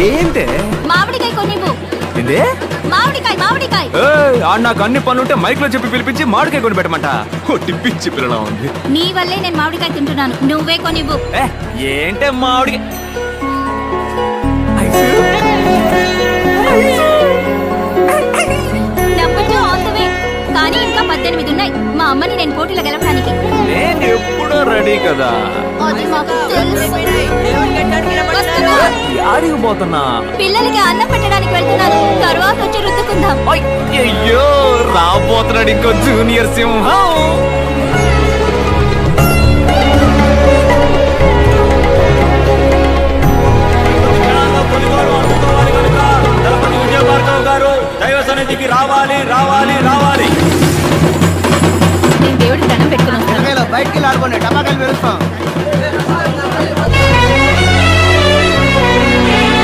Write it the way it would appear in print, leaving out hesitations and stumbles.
ఏంటే మామిడికాయ కొనివ్వు. ఏందే మామిడికాయ మామిడికాయ. నాకు అన్ని పనులుంటే మైక్ లో చెప్పి పిలిపించి మామిడికాయ కొని పెట్టమంట. కొట్టి పిచ్చి పిల్లలా ఉంది. నీ వల్లే నేను మామిడికాయ తింటున్నాను. నువ్వే కొనివ్వు. ఏంటే మామిడి నెంబర్ ఆన్ ద వే. కానీ ఇంకా 18 ఉన్నాయి. మా అమ్మని నేను పోటీలో గెలవడానికి. నేను ఎప్పుడో రెడీ కదా. అది మాకు తెలుసు. వస్తున్నా. యాడికి పోతున్నా? పిల్లలకి అన్నం పెట్టడానికి వెళ్తున్నాను. తర్వాత వచ్చి రుద్దుకుందాం. అయ్యయ్యో రాబోతున్నాడు ఇంకో జూనియర్ సింహం.